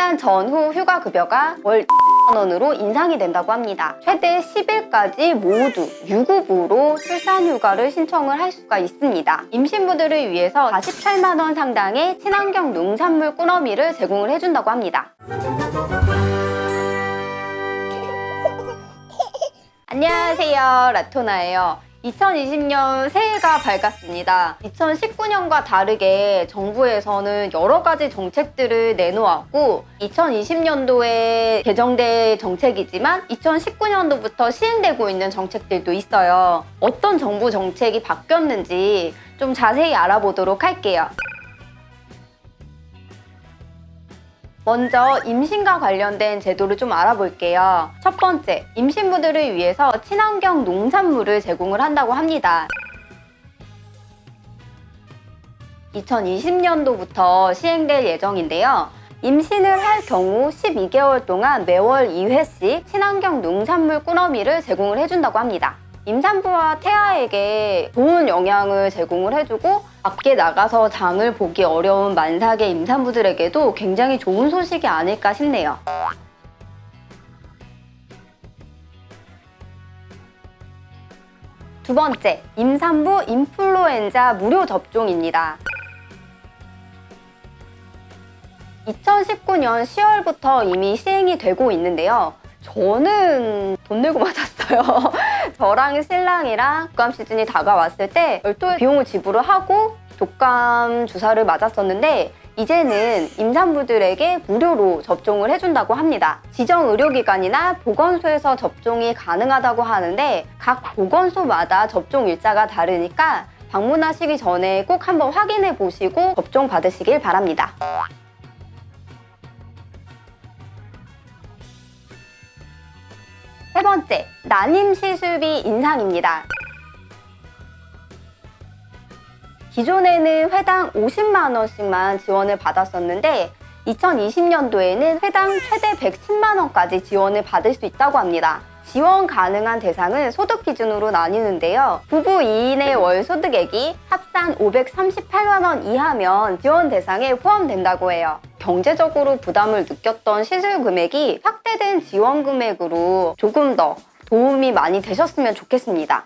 출산 전후 휴가급여가 월 2만 원으로 인상이 된다고 합니다. 최대 10일까지 모두 유급으로 출산휴가를 신청을 할 수가 있습니다. 임신부들을 위해서 48만 원 상당의 친환경 농산물 꾸러미를 제공을 해준다고 합니다. 안녕하세요, 라토나예요. 2020년 새해가 밝았습니다. 2019년과 다르게 정부에서는 여러 가지 정책들을 내놓았고 2020년도에 개정된 정책이지만 2019년도부터 시행되고 있는 정책들도 있어요. 어떤 정부 정책이 바뀌었는지 좀 자세히 알아보도록 할게요. 먼저 임신과 관련된 제도를 좀 알아볼게요. 첫 번째, 임신부들을 위해서 친환경 농산물을 제공을 한다고 합니다. 2020년도부터 시행될 예정인데요. 임신을 할 경우 12개월 동안 매월 2회씩 친환경 농산물 꾸러미를 제공을 해준다고 합니다. 임산부와 태아에게 좋은 영양을 제공을 해주고 밖에 나가서 장을 보기 어려운 만삭의 임산부들에게도 굉장히 좋은 소식이 아닐까 싶네요. 두 번째, 임산부 인플루엔자 무료 접종입니다. 2019년 10월부터 이미 시행이 되고 있는데요. 저는 돈 내고 맞았어요. 저랑 신랑이랑 독감 시즌이 다가왔을 때 별도의 비용을 지불을 하고 독감 주사를 맞았었는데 이제는 임산부들에게 무료로 접종을 해준다고 합니다. 지정 의료기관이나 보건소에서 접종이 가능하다고 하는데 각 보건소마다 접종 일자가 다르니까 방문하시기 전에 꼭 한번 확인해 보시고 접종 받으시길 바랍니다. 세 번째, 난임 시술비 인상입니다. 기존에는 회당 50만 원씩만 지원을 받았었는데 2020년도에는 회당 최대 110만 원까지 지원을 받을 수 있다고 합니다. 지원 가능한 대상은 소득 기준으로 나뉘는데요. 부부 2인의 월 소득액이 합산 538만 원 이하면 지원 대상에 포함된다고 해요. 경제적으로 부담을 느꼈던 시술 금액이 확대된 지원 금액으로 조금 더 도움이 많이 되셨으면 좋겠습니다.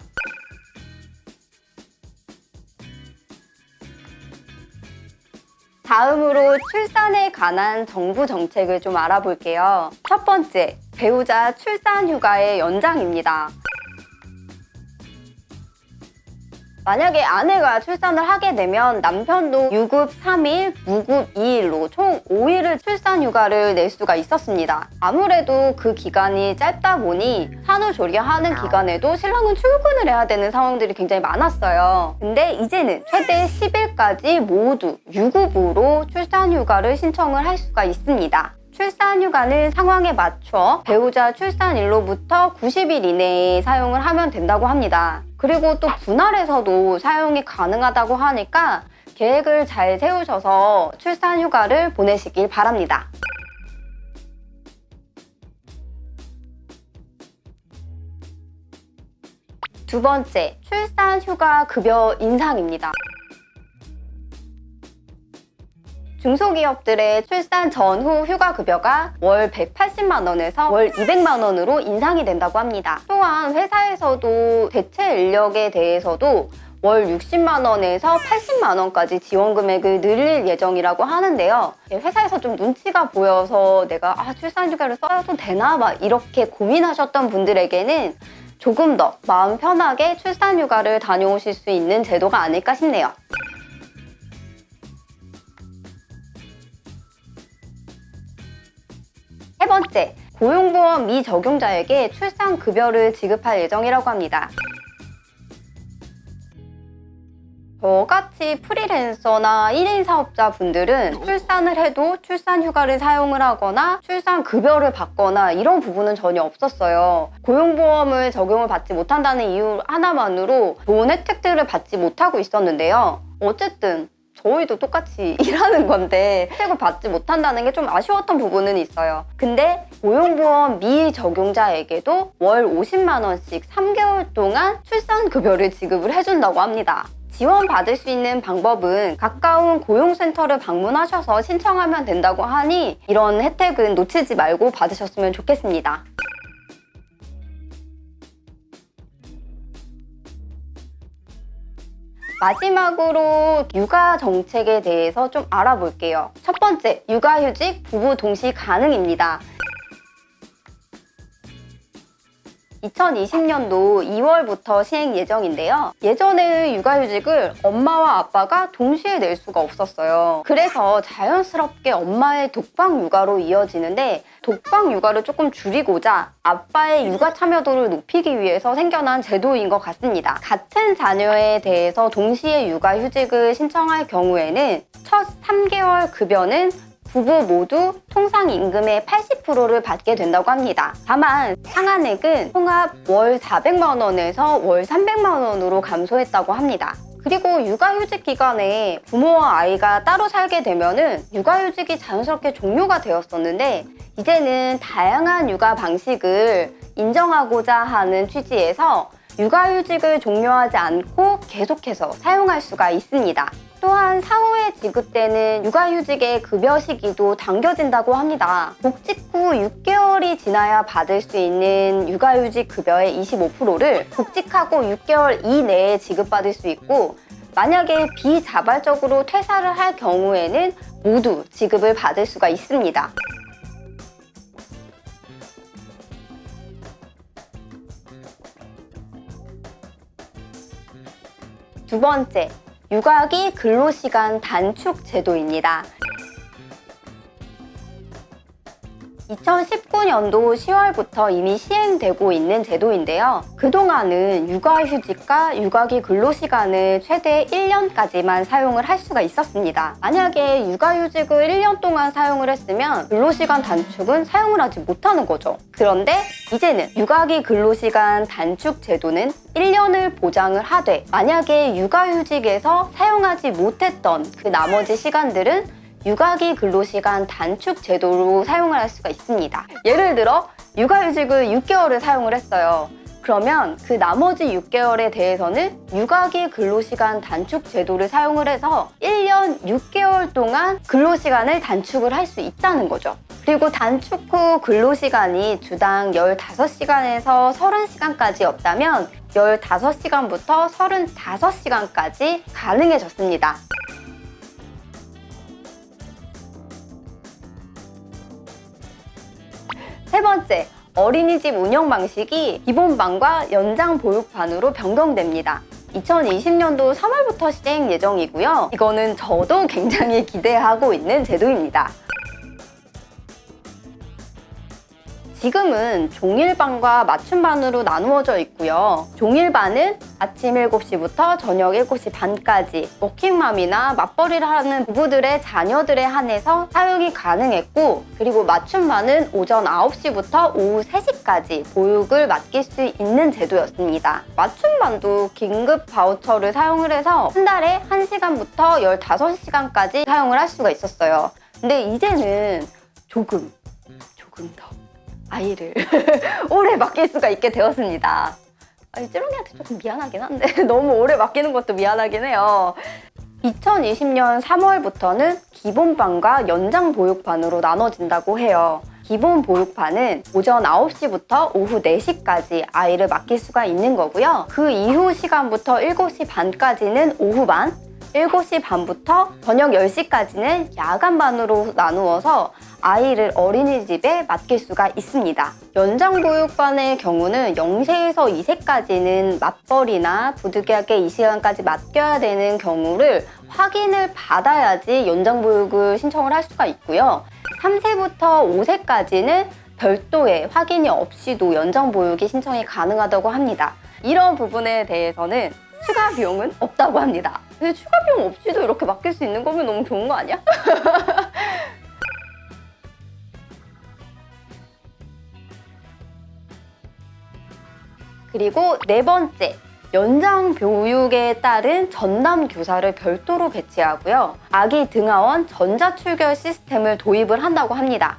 다음으로 출산에 관한 정부 정책을 좀 알아볼게요. 첫 번째, 배우자 출산 휴가의 연장입니다. 만약에 아내가 출산을 하게 되면 남편도 유급 3일, 무급 2일로 총 5일을 출산 휴가를 낼 수가 있었습니다. 아무래도 그 기간이 짧다 보니 산후조리하는 기간에도 신랑은 출근을 해야 되는 상황들이 굉장히 많았어요. 근데 이제는 최대 10일까지 모두 유급으로 출산 휴가를 신청을 할 수가 있습니다. 출산 휴가는 상황에 맞춰 배우자 출산일로부터 90일 이내에 사용을 하면 된다고 합니다. 그리고 또 분할해서도 사용이 가능하다고 하니까 계획을 잘 세우셔서 출산 휴가를 보내시길 바랍니다. 두 번째, 출산 휴가 급여 인상입니다. 중소기업들의 출산 전후 휴가급여가 월 180만 원에서 월 200만 원으로 인상이 된다고 합니다. 또한 회사에서도 대체 인력에 대해서도 월 60만 원에서 80만 원까지 지원 금액을 늘릴 예정이라고 하는데요. 회사에서 좀 눈치가 보여서 내가 출산 휴가를 써도 되나? 막 이렇게 고민하셨던 분들에게는 조금 더 마음 편하게 출산 휴가를 다녀오실 수 있는 제도가 아닐까 싶네요. 세 번째, 고용보험 미적용자에게 출산급여를 지급할 예정이라고 합니다. 저같이 프리랜서나 1인 사업자분들은 출산을 해도 출산휴가를 사용을 하거나 출산급여를 받거나 이런 부분은 전혀 없었어요. 고용보험을 적용을 받지 못한다는 이유 하나만으로 좋은 혜택들을 받지 못하고 있었는데요. 어쨌든 저희도 똑같이 일하는 건데 혜택을 받지 못한다는 게 좀 아쉬웠던 부분은 있어요. 근데 고용보험 미적용자에게도 월 50만 원씩 3개월 동안 출산급여를 지급을 해준다고 합니다. 지원받을 수 있는 방법은 가까운 고용센터를 방문하셔서 신청하면 된다고 하니 이런 혜택은 놓치지 말고 받으셨으면 좋겠습니다. 마지막으로 육아 정책에 대해서 좀 알아볼게요. 첫 번째, 육아휴직 부부 동시 가능입니다. 2020년도 2월부터 시행 예정인데요. 예전에는 육아휴직을 엄마와 아빠가 동시에 낼 수가 없었어요. 그래서 자연스럽게 엄마의 독방 육아로 이어지는데 독방 육아를 조금 줄이고자 아빠의 육아 참여도를 높이기 위해서 생겨난 제도인 것 같습니다. 같은 자녀에 대해서 동시에 육아휴직을 신청할 경우에는 첫 3개월 급여는 부부 모두 통상 임금의 80%를 받게 된다고 합니다. 다만 상한액은 통합 월 400만 원에서 월 300만 원으로 감소했다고 합니다. 그리고 육아휴직 기간에 부모와 아이가 따로 살게 되면은 육아휴직이 자연스럽게 종료가 되었었는데 이제는 다양한 육아 방식을 인정하고자 하는 취지에서 육아휴직을 종료하지 않고 계속해서 사용할 수가 있습니다. 또한 사후에 지급되는 육아휴직의 급여 시기도 당겨진다고 합니다. 복직 후 6개월이 지나야 받을 수 있는 육아휴직 급여의 25%를 복직하고 6개월 이내에 지급받을 수 있고 만약에 비자발적으로 퇴사를 할 경우에는 모두 지급을 받을 수가 있습니다. 두 번째, 육아기 근로시간 단축 제도입니다. 2019년도 10월부터 이미 시행되고 있는 제도인데요. 그동안은 육아휴직과 육아기 근로시간을 최대 1년까지만 사용을 할 수가 있었습니다. 만약에 육아휴직을 1년 동안 사용을 했으면 근로시간 단축은 사용을 하지 못하는 거죠. 그런데 이제는 육아기 근로시간 단축 제도는 1년을 보장을 하되 만약에 육아휴직에서 사용하지 못했던 그 나머지 시간들은 육아기 근로시간 단축 제도로 사용을 할 수가 있습니다. 예를 들어 육아휴직을 6개월을 사용을 했어요. 그러면 그 나머지 6개월에 대해서는 육아기 근로시간 단축 제도를 사용을 해서 1년 6개월 동안 근로시간을 단축을 할 수 있다는 거죠. 그리고 단축 후 근로시간이 주당 15시간에서 30시간까지 없다면 15시간부터 35시간까지 가능해졌습니다. 세 번째, 어린이집 운영 방식이 기본반과 연장 보육반으로 변경됩니다. 2020년도 3월부터 시행 예정이고요. 이거는 저도 굉장히 기대하고 있는 제도입니다. 지금은 종일반과 맞춤반으로 나누어져 있고요. 종일반은 아침 7시부터 저녁 7시 반까지 워킹맘이나 맞벌이를 하는 부부들의 자녀들에 한해서 사용이 가능했고 그리고 맞춤반은 오전 9시부터 오후 3시까지 보육을 맡길 수 있는 제도였습니다. 맞춤반도 긴급 바우처를 사용을 해서 한 달에 1시간부터 15시간까지 사용을 할 수가 있었어요. 근데 이제는 조금 더 아이를 오래 맡길 수가 있게 되었습니다. 찌롱이한테 조금 미안하긴 한데 너무 오래 맡기는 것도 미안하긴 해요. 2020년 3월부터는 기본반과 연장 보육반으로 나눠진다고 해요. 기본 보육반은 오전 9시부터 오후 4시까지 아이를 맡길 수가 있는 거고요. 그 이후 시간부터 7시 반까지는 오후반, 7시 반부터 저녁 10시까지는 야간반으로 나누어서 아이를 어린이집에 맡길 수가 있습니다. 연장보육반의 경우는 0세에서 2세까지는 맞벌이나 부득이하게 이 시간까지 맡겨야 되는 경우를 확인을 받아야지 연장보육을 신청을 할 수가 있고요. 3세부터 5세까지는 별도의 확인이 없이도 연장보육이 신청이 가능하다고 합니다. 이런 부분에 대해서는 추가 비용은 없다고 합니다. 근데 추가 비용 없이도 이렇게 맡길 수 있는 거면 너무 좋은 거 아니야? 그리고 네 번째, 연장 보육에 따른 전담 교사를 별도로 배치하고요. 아기 등하원 전자출결 시스템을 도입을 한다고 합니다.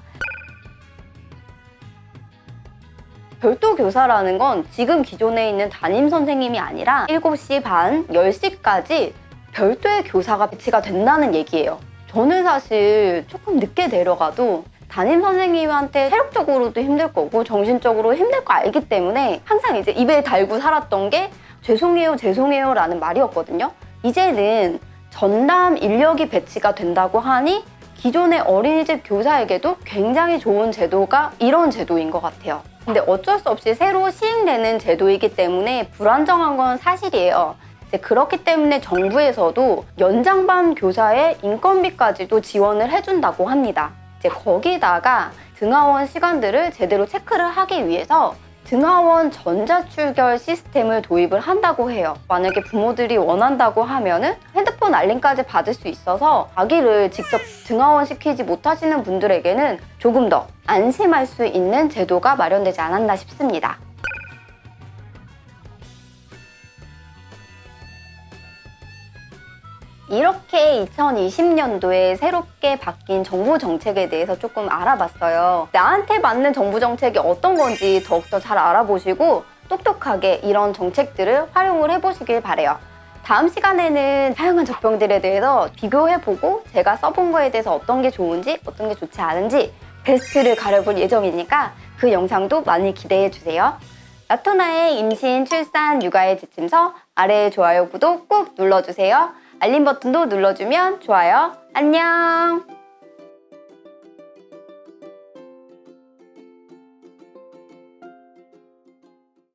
별도 교사라는 건 지금 기존에 있는 담임 선생님이 아니라 7시 반, 10시까지 별도의 교사가 배치가 된다는 얘기예요. 저는 사실 조금 늦게 내려가도 담임 선생님한테 체력적으로도 힘들 거고 정신적으로 힘들 거 알기 때문에 항상 이제 입에 달고 살았던 게 죄송해요, 죄송해요 라는 말이었거든요. 이제는 전담 인력이 배치가 된다고 하니 기존의 어린이집 교사에게도 굉장히 좋은 제도가 이런 제도인 것 같아요. 근데 어쩔 수 없이 새로 시행되는 제도이기 때문에 불안정한 건 사실이에요. 이제 그렇기 때문에 정부에서도 연장반 교사의 인건비까지도 지원을 해준다고 합니다. 이제 거기다가 등하원 시간들을 제대로 체크를 하기 위해서 등하원 전자출결 시스템을 도입을 한다고 해요. 만약에 부모들이 원한다고 하면은 핸드폰 알림까지 받을 수 있어서 아기를 직접 등하원 시키지 못하시는 분들에게는 조금 더 안심할 수 있는 제도가 마련되지 않았나 싶습니다. 이렇게 2020년도에 새롭게 바뀐 정부 정책에 대해서 조금 알아봤어요. 나한테 맞는 정부 정책이 어떤 건지 더욱더 잘 알아보시고 똑똑하게 이런 정책들을 활용을 해보시길 바래요. 다음 시간에는 다양한 적병들에 대해서 비교해보고 제가 써본 거에 대해서 어떤 게 좋은지 어떤 게 좋지 않은지 베스트를 가려볼 예정이니까 그 영상도 많이 기대해주세요. 라토나의 임신, 출산, 육아의 지침서 아래 좋아요, 구독 꼭 눌러주세요. 알림 버튼도 눌러주면 좋아요. 안녕!